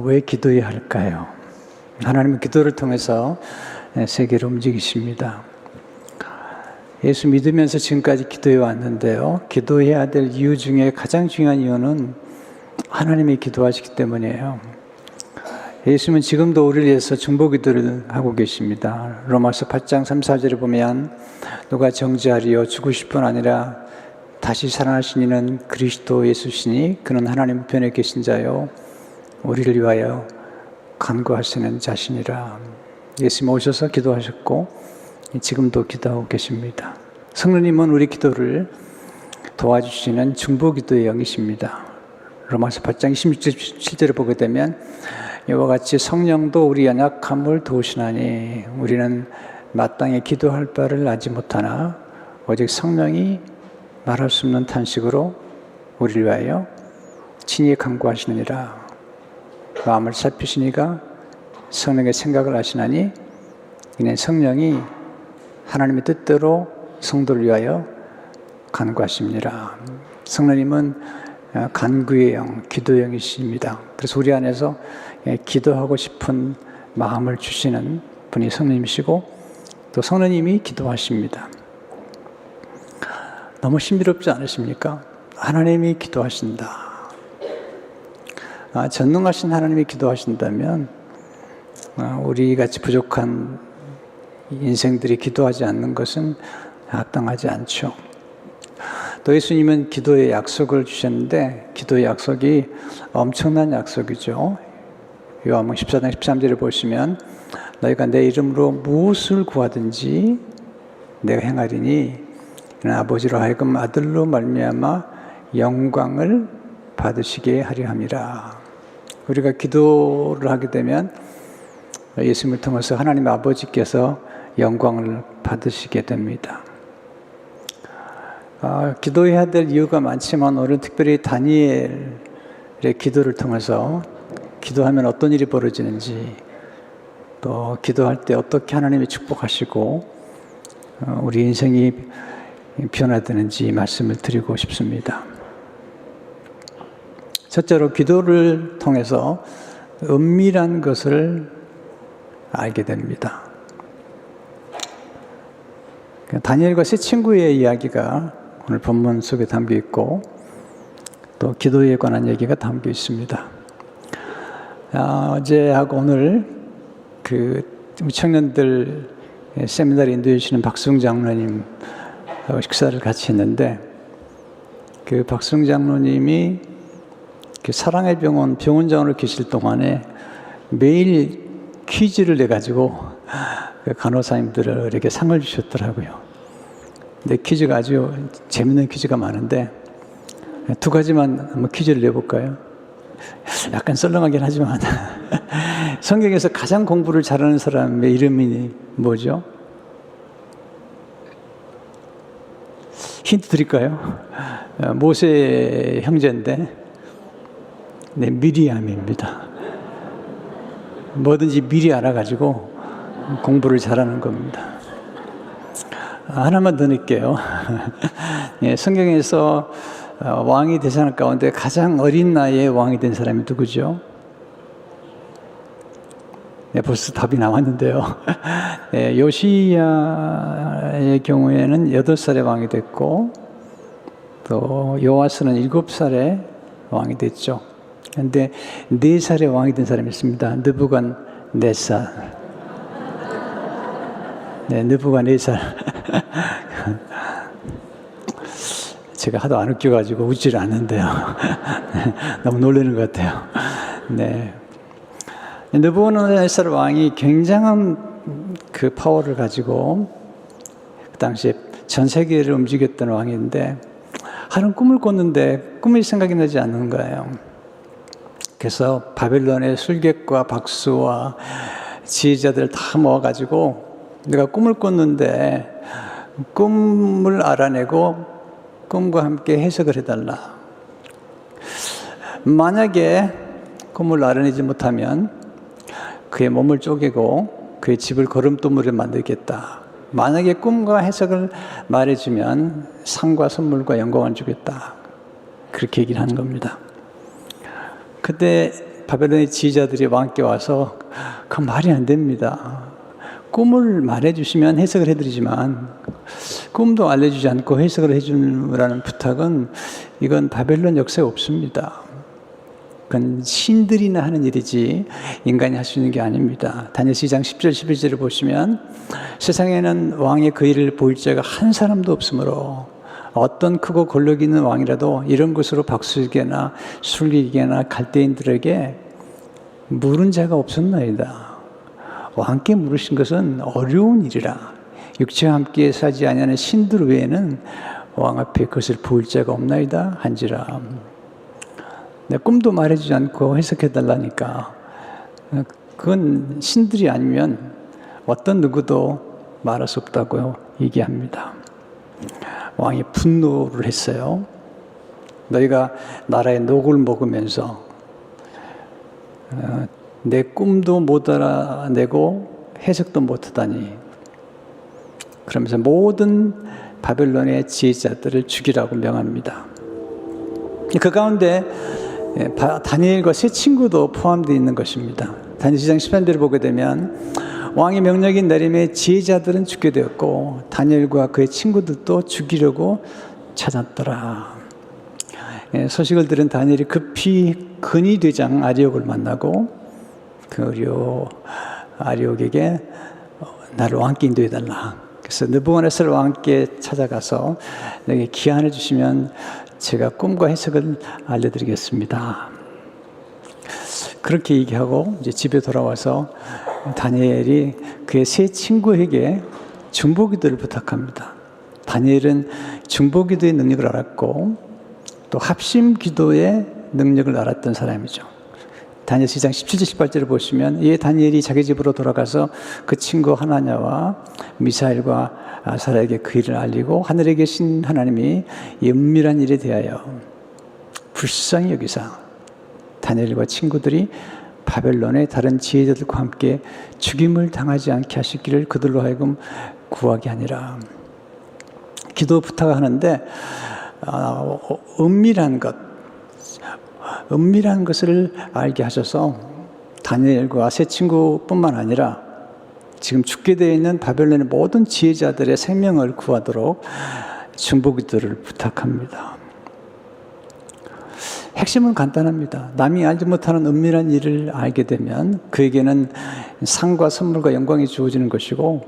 왜 기도해야 할까요? 하나님은 기도를 통해서 세계를 움직이십니다. 예수 믿으면서 지금까지 기도해 왔는데요. 기도해야 될 이유 중에 가장 중요한 이유는 하나님이 기도하시기 때문이에요. 예수님은 지금도 우리를 위해서 중보기도를 하고 계십니다. 로마서 8장 3, 4절에 보면 누가 정죄하리요 죽으실 뿐 아니라 다시 살아나신 이는 그리스도 예수시니 그는 하나님 편에 계신 자요 우리를 위하여 간구하시는 자신이라. 예수님 오셔서 기도하셨고 지금도 기도하고 계십니다. 성령님은 우리 기도를 도와주시는 중보기도의 영이십니다. 로마서 8장 26절을 보게 되면 이와 같이 성령도 우리 연약함을 도우시나니 우리는 마땅히 기도할 바를 알지 못하나 오직 성령이 말할 수 없는 탄식으로 우리를 위하여 친히 간구하시느니라. 마음을 살피시니가 성령의 생각을 아시나니 이는 성령이 하나님의 뜻대로 성도를 위하여 간구하십니다. 성령님은 간구의 영, 기도의 영이십니다. 그래서 우리 안에서 기도하고 싶은 마음을 주시는 분이 성령님이시고 또 성령님이 기도하십니다. 너무 신비롭지 않으십니까? 하나님이 기도하신다. 전능하신 하나님이 기도하신다면 우리같이 부족한 인생들이 기도하지 않는 것은 합당하지 않죠. 또 예수님은 기도의 약속을 주셨는데 기도의 약속이 엄청난 약속이죠. 요한복음 14장 13절을 보시면 너희가 내 이름으로 무엇을 구하든지 내가 행하리니 이는 아버지로 하여금 아들로 말미암아 영광을 받으시게 하려 함이라. 우리가 기도를 하게 되면 예수님을 통해서 하나님 아버지께서 영광을 받으시게 됩니다. 기도해야 될 이유가 많지만 오늘 특별히 다니엘의 기도를 통해서 기도하면 어떤 일이 벌어지는지 또 기도할 때 어떻게 하나님이 축복하시고 우리 인생이 변화되는지 말씀을 드리고 싶습니다. 첫째로 기도를 통해서 은밀한 것을 알게 됩니다. 다니엘과 세 친구의 이야기가 오늘 본문 속에 담겨 있고 또 기도에 관한 얘기가 담겨 있습니다. 어제하고 오늘 우리 청년들 세미나를 인도해 주시는 박수웅 장로님하고 식사를 같이 했는데 그 박수웅 장로님이 사랑의 병원장으로 계실 동안에 매일 퀴즈를 내가지고 간호사님들에게 상을 주셨더라고요. 근데 퀴즈가 아주 재밌는 퀴즈가 많은데 두 가지만 한번 퀴즈를 내볼까요? 약간 썰렁하긴 하지만 성경에서 가장 공부를 잘하는 사람의 이름이 뭐죠? 힌트 드릴까요? 모세 형제인데 네, 미리암입니다. 뭐든지 미리 알아가지고 공부를 잘하는 겁니다. 하나만 더 넣을게요. 예, 성경에서 왕이 된 사람 가운데 가장 어린 나이에 왕이 된 사람이 누구죠? 네, 벌써 답이 나왔는데요. 네, 요시야의 경우에는 8살에 왕이 됐고 또 요아스는 7살에 왕이 됐죠. 그런데 4살에 왕이 된 사람이 있습니다. 느부갓네살. 네, 느부갓네살. 제가 하도 안 웃겨가지고 웃지를 않는데요. 너무 놀라는 것 같아요. 네. 느부갓네살 왕이 굉장한 그 파워를 가지고 그 당시에 전 세계를 움직였던 왕인데 하는 꿈을 꿨는데 꿈이 생각이 나지 않는 거예요. 그래서 바벨론의 술객과 박수와 지혜자들 다 모아가지고 내가 꿈을 꿨는데 꿈을 알아내고 꿈과 함께 해석을 해달라. 만약에 꿈을 알아내지 못하면 그의 몸을 쪼개고 그의 집을 거름돌로 만들겠다. 만약에 꿈과 해석을 말해주면 상과 선물과 영광을 주겠다. 그렇게 얘기를 하는 겁니다. 그때 바벨론의 지휘자들이 왕께 와서 그 말이 안 됩니다. 꿈을 말해주시면 해석을 해드리지만 꿈도 알려주지 않고 해석을 해주라는 부탁은 이건 바벨론 역사에 없습니다. 그건 신들이나 하는 일이지 인간이 할 수 있는 게 아닙니다. 다니엘 2장 10절 11절을 보시면 세상에는 왕의 그 일을 보일 자가 한 사람도 없으므로 어떤 크고 권력 있는 왕이라도 이런 것으로 박수기나 술기계나 갈대인들에게 물은 자가 없었나이다. 왕께 물으신 것은 어려운 일이라 육체와 함께 사지 아니하는 신들 외에는 왕 앞에 그것을 보일 자가 없나이다 한지라. 내 꿈도 말해주지 않고 해석해달라니까 그건 신들이 아니면 어떤 누구도 말할 수 없다고 얘기합니다. 왕이 분노를 했어요. 너희가 나라의 녹을 먹으면서 내 꿈도 못 알아내고 해석도 못하다니. 그러면서 모든 바벨론의 지혜자들을 죽이라고 명합니다. 그 가운데 다니엘과 세 친구도 포함되어 있는 것입니다. 다니엘 2장 13절을 보게 되면 왕의 명령이 내림에 지혜자들은 죽게 되었고 다니엘과 그의 친구들도 죽이려고 찾았더라. 소식을 들은 다니엘이 급히 근위대장 아리옥을 만나고 그 아리옥에게 나를 왕께 인도해달라. 그래서 느부갓네살 왕께 찾아가서 내게 기한을 주시면 제가 꿈과 해석을 알려드리겠습니다. 그렇게 얘기하고 이제 집에 돌아와서 다니엘이 그의 세 친구에게 중보기도를 부탁합니다. 다니엘은 중보기도의 능력을 알았고 또 합심기도의 능력을 알았던 사람이죠. 다니엘 2장 17절 18절을 보시면 이에 다니엘이 자기 집으로 돌아가서 그 친구 하나냐와 미사엘과 아사랴에게 그 일을 알리고 하늘에 계신 하나님이 이 은밀한 일에 대하여 불쌍히 여기사 다니엘과 친구들이 바벨론의 다른 지혜자들과 함께 죽임을 당하지 않게 하시기를 그들로 하여금 구하게 하니라. 기도 부탁하는데 은밀한 것을 알게 하셔서 다니엘과 세 친구뿐만 아니라 지금 죽게 되어 있는 바벨론의 모든 지혜자들의 생명을 구하도록 중보기도를 부탁합니다. 핵심은 간단합니다. 남이 알지 못하는 은밀한 일을 알게 되면 그에게는 상과 선물과 영광이 주어지는 것이고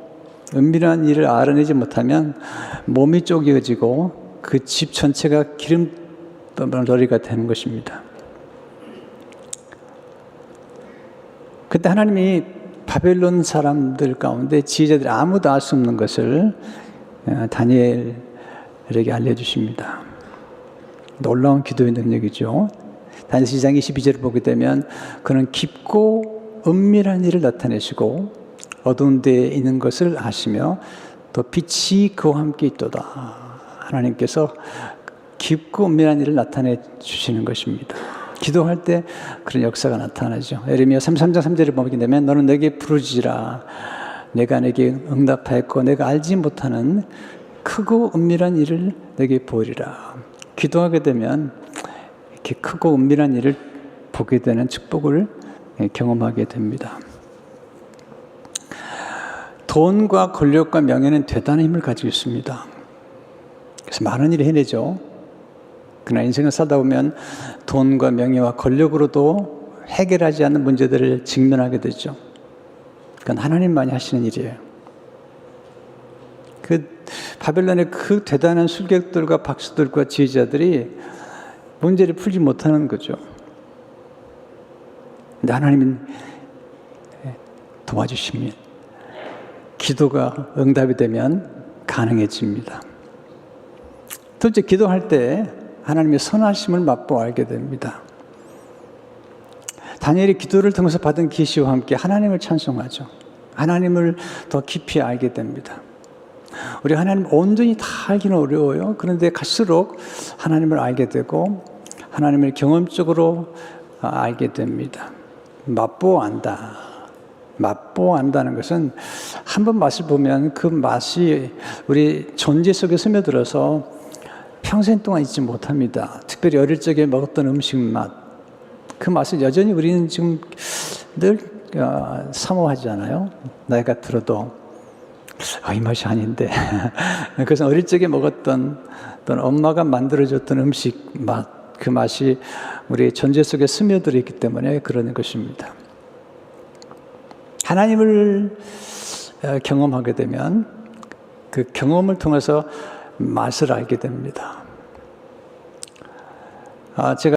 은밀한 일을 알아내지 못하면 몸이 쪼개어지고 그 집 전체가 기름덩어리가 되는 것입니다. 그때 하나님이 바벨론 사람들 가운데 지혜자들이 아무도 알 수 없는 것을 다니엘에게 알려주십니다. 놀라운 기도의 능력이죠. 다니엘 2장 22절을 보게 되면 그는 깊고 은밀한 일을 나타내시고 어두운 데에 있는 것을 아시며 또 빛이 그와 함께 있도다. 하나님께서 깊고 은밀한 일을 나타내 주시는 것입니다. 기도할 때 그런 역사가 나타나죠. 예레미야 33장 3절을 보게 되면 너는 내게 부르짖으라. 내가 내게 응답하였고 내가 알지 못하는 크고 은밀한 일을 내게 보이리라. 기도하게 되면 이렇게 크고 은밀한 일을 보게 되는 축복을 경험하게 됩니다. 돈과 권력과 명예는 대단한 힘을 가지고 있습니다. 그래서 많은 일을 해내죠. 그러나 인생을 살다 보면 돈과 명예와 권력으로도 해결하지 않는 문제들을 직면하게 되죠. 그건 하나님만이 하시는 일이에요. 바벨론의 그 대단한 술객들과 박수들과 지혜자들이 문제를 풀지 못하는 거죠. 근데 하나님은 도와주시면 기도가 응답이 되면 가능해집니다. 둘째, 기도할 때 하나님의 선하심을 맛보아 알게 됩니다. 다니엘이 기도를 통해서 받은 계시와 함께 하나님을 찬송하죠. 하나님을 더 깊이 알게 됩니다. 우리 하나님 온전히 다 알기는 어려워요. 그런데 갈수록 하나님을 알게 되고 하나님을 경험적으로 알게 됩니다. 맛보아 안다. 맛보아 안다는 것은 한번 맛을 보면 그 맛이 우리 존재 속에 스며들어서 평생 동안 잊지 못합니다. 특별히 어릴 적에 먹었던 음식 맛, 그 맛을 여전히 우리는 지금 늘 사모하잖아요. 나이가 들어도 이 맛이 아닌데. 그래서 어릴 적에 먹었던 또는 엄마가 만들어줬던 음식 맛, 그 맛이 우리의 존재 속에 스며들어 있기 때문에 그러는 것입니다. 하나님을 경험하게 되면 그 경험을 통해서 맛을 알게 됩니다. 제가